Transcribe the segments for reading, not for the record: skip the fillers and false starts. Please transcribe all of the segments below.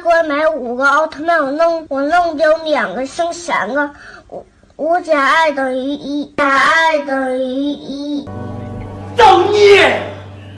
给我买5个奥特曼，我弄丢2个，剩3个。5加2等于1，加2等于1。造孽！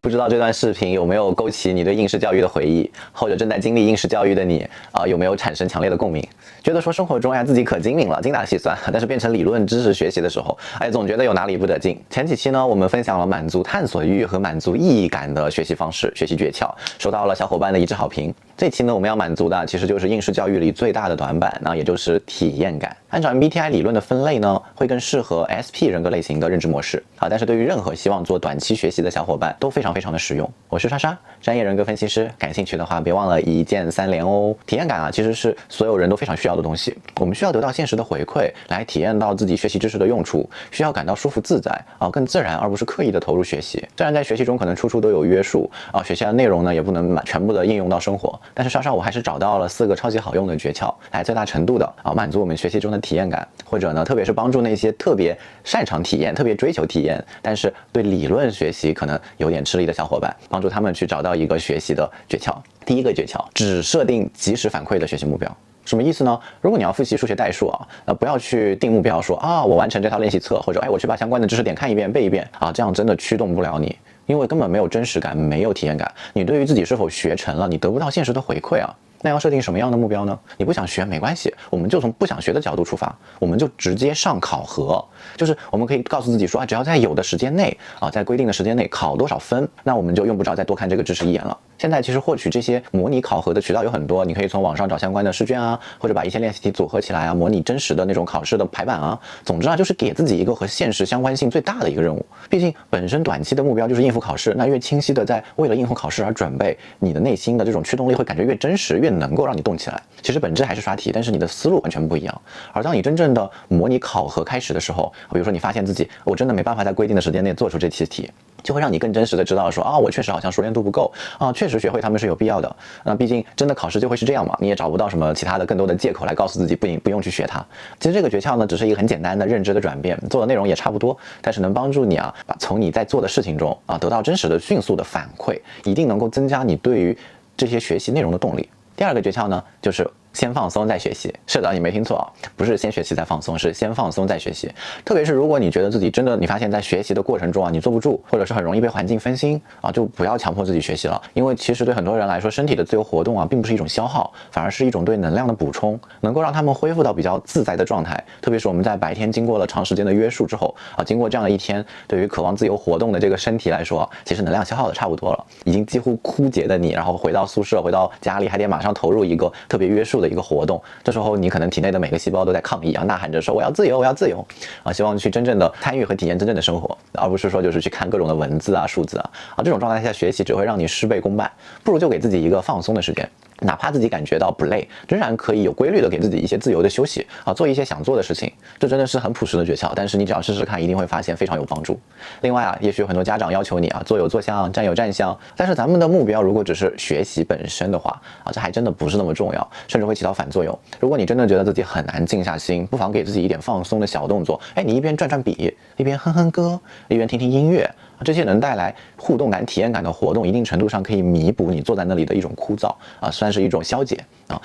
不知道这段视频有没有勾起你对应试教育的回忆，或者正在经历应试教育的你有没有产生强烈的共鸣？觉得说生活中自己可精明了，精打细算，但是变成理论知识学习的时候，总觉得有哪里不得劲。前几期呢，我们分享了满足探索欲和满足意义感的学习方式、学习诀窍，收到了小伙伴的一致好评。这期呢，我们要满足的其实就是应试教育里最大的短板，也就是体验感。按照 MBTI 理论的分类呢，会更适合 SP 人格类型的认知模式但是对于任何希望做短期学习的小伙伴都非常的实用。我是莎莎，专业人格分析师，感兴趣的话别忘了一键3连哦。体验感其实是所有人都非常需要的东西，我们需要得到现实的回馈，来体验到自己学习知识的用处，需要感到舒服自在更自然，而不是刻意的投入学习。虽然在学习中可能处处都有约束学习的内容呢也不能全部的应用到生活，但是莎莎我还是找到了4个超级好用的诀窍，来最大程度的满足我们学习中的体验感，或者呢特别是帮助那些特别擅长体验、特别追求体验，但是对理论学习可能有点吃力的小伙伴，帮助他们去找到一个学习的诀窍。第一个诀窍，只设定及时反馈的学习目标。什么意思呢？如果你要复习数学代数不要去定目标说我完成这套练习册，或者我去把相关的知识点看一遍背一遍这样真的驱动不了你，因为根本没有真实感，没有体验感，你对于自己是否学成了，你得不到现实的回馈那要设定什么样的目标呢？你不想学没关系，我们就从不想学的角度出发，我们就直接上考核，就是我们可以告诉自己说只要在有的时间内在规定的时间内考多少分，那我们就用不着再多看这个知识一眼了。现在其实获取这些模拟考核的渠道有很多，你可以从网上找相关的试卷或者把一些练习题组合起来模拟真实的那种考试的排版总之就是给自己一个和现实相关性最大的一个任务。毕竟本身短期的目标就是应付考试，那越清晰的在为了应付考试而准备，你的内心的这种驱动力会感觉越真实，越能够让你动起来。其实本质还是刷题，但是你的思路完全不一样。而当你真正的模拟考核开始的时候，比如说你发现自己我真的没办法在规定的时间内做出这期题，就会让你更真实的知道说我确实好像熟练度不够确实学会他们是有必要的。那毕竟真的考试就会是这样嘛，你也找不到什么其他的更多的借口来告诉自己不用去学它。其实这个诀窍呢，只是一个很简单的认知的转变，做的内容也差不多，但是能帮助你从你在做的事情中得到真实的迅速的反馈，一定能够增加你对于这些学习内容的动力。第二个诀窍呢，就是先放松再学习。是的，你没听错不是先学习再放松，是先放松再学习。特别是如果你觉得自己真的你发现在学习的过程中你坐不住，或者是很容易被环境分心就不要强迫自己学习了。因为其实对很多人来说，身体的自由活动并不是一种消耗，反而是一种对能量的补充，能够让他们恢复到比较自在的状态。特别是我们在白天经过了长时间的约束之后经过这样的一天，对于渴望自由活动的这个身体来说，其实能量消耗的差不多了，已经几乎枯竭的你，然后回到宿舍回到家里还得马上投入一个特别约束的一个活动，这时候你可能体内的每个细胞都在抗议呐喊着说我要自由，我要自由希望去真正的参与和体验真正的生活，而不是说就是去看各种的文字数字这种状态下学习只会让你事倍功半。不如就给自己一个放松的时间，哪怕自己感觉到不累，仍然可以有规律的给自己一些自由的休息做一些想做的事情。这真的是很朴实的诀窍，但是你只要试试看，一定会发现非常有帮助。另外也许有很多家长要求你坐有坐相，站有站相，但是咱们的目标如果只是学习本身的话这还真的不是那么重要，甚至会起到反作用。如果你真的觉得自己很难静下心，不妨给自己一点放松的小动作，你一边转转笔，一边哼哼歌，一边听听音乐，这些能带来互动感、体验感的活动，一定程度上可以弥补你坐在那里的一种枯燥算是一种消解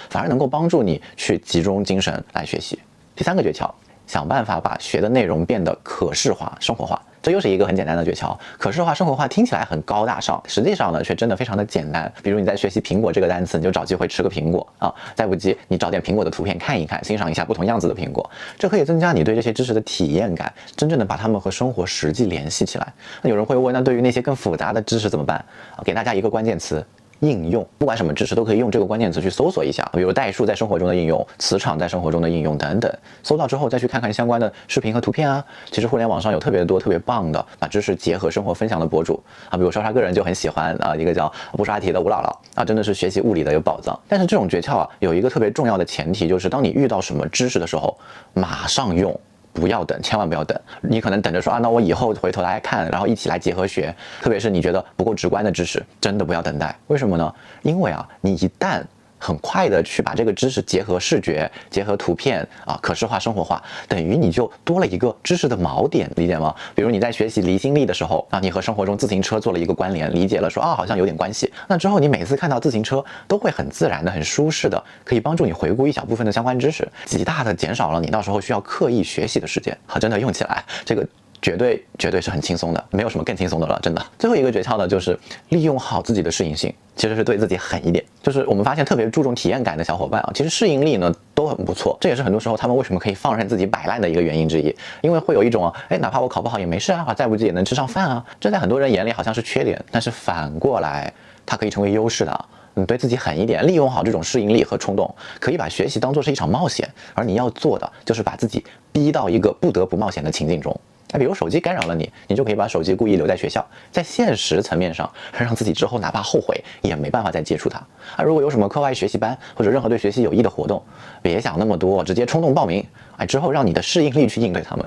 反而能够帮助你去集中精神来学习。第三个诀窍，想办法把学的内容变得可视化、生活化。这又是一个很简单的诀窍。可视化、生活化听起来很高大上，实际上呢却真的非常的简单。比如你在学习苹果这个单词，你就找机会吃个苹果再不济你找点苹果的图片看一看，欣赏一下不同样子的苹果，这可以增加你对这些知识的体验感，真正的把它们和生活实际联系起来。那有人会问，那对于那些更复杂的知识怎么办给大家一个关键词，应用。不管什么知识都可以用这个关键词去搜索一下，比如代数在生活中的应用，磁场在生活中的应用等等。搜到之后再去看看相关的视频和图片其实互联网上有特别多特别棒的把知识结合生活分享的博主比如莎莎个人就很喜欢一个叫不刷题的吴姥姥真的是学习物理的有宝藏。但是这种诀窍有一个特别重要的前提，就是当你遇到什么知识的时候，马上用。不要等，千万不要等。你可能等着说那我以后回头来看，然后一起来结合学。特别是你觉得不够直观的知识，真的不要等待。为什么呢？因为你一旦很快的去把这个知识结合视觉、结合图片啊，可视化、生活化，等于你就多了一个知识的锚点，理解吗？比如你在学习离心力的时候啊，你和生活中自行车做了一个关联，理解了说啊，好像有点关系。那之后你每次看到自行车都会很自然的、很舒适的，可以帮助你回顾一小部分的相关知识，极大的减少了你到时候需要刻意学习的时间。好，真的用起来这个绝对是很轻松的，没有什么更轻松的了，真的。最后一个诀窍呢，就是利用好自己的适应性，其实是对自己狠一点。就是我们发现特别注重体验感的小伙伴啊，其实适应力呢都很不错，这也是很多时候他们为什么可以放任自己摆烂的一个原因之一。因为会有一种哪怕我考不好也没事啊，再不济也能吃上饭啊，这在很多人眼里好像是缺点，但是反过来它可以成为优势的。你对自己狠一点，利用好这种适应力和冲动，可以把学习当作是一场冒险，而你要做的就是把自己逼到一个不得不冒险的情境中。比如手机干扰了你，你就可以把手机故意留在学校，在现实层面上让自己之后哪怕后悔也没办法再接触它。如果有什么课外学习班或者任何对学习有益的活动，别想那么多，直接冲动报名。之后让你的适应力去应对它们。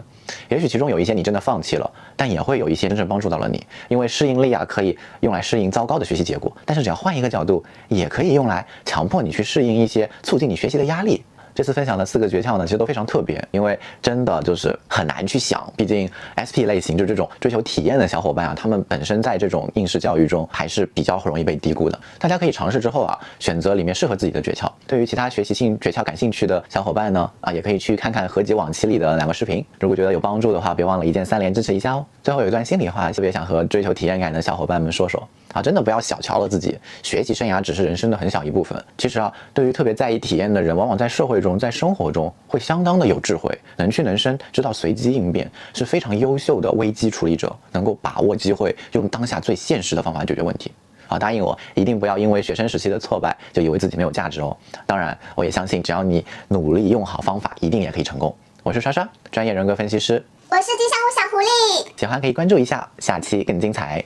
也许其中有一些你真的放弃了，但也会有一些真正帮助到了你。因为适应力可以用来适应糟糕的学习结果，但是只要换一个角度，也可以用来强迫你去适应一些促进你学习的压力。这次分享的4个诀窍呢，其实都非常特别，因为真的就是很难去想，毕竟 SP 类型就这种追求体验的小伙伴他们本身在这种应试教育中还是比较容易被低估的。大家可以尝试之后选择里面适合自己的诀窍。对于其他学习性诀窍感兴趣的小伙伴呢，也可以去看看合集往期里的2个视频。如果觉得有帮助的话，别忘了一键3连支持一下哦。最后有一段心里话，特别想和追求体验感的小伙伴们说说真的不要小瞧了自己，学习生涯只是人生的很小一部分。其实对于特别在意体验的人，往往在社会中、在生活中会相当的有智慧，能屈能伸，知道随机应变，是非常优秀的危机处理者，能够把握机会，用当下最现实的方法解决问题。答应我，一定不要因为学生时期的挫败就以为自己没有价值哦。当然，我也相信只要你努力用好方法，一定也可以成功。我是莎莎，专业人格分析师。我是吉祥物小狐狸。喜欢可以关注一下，下期更精彩。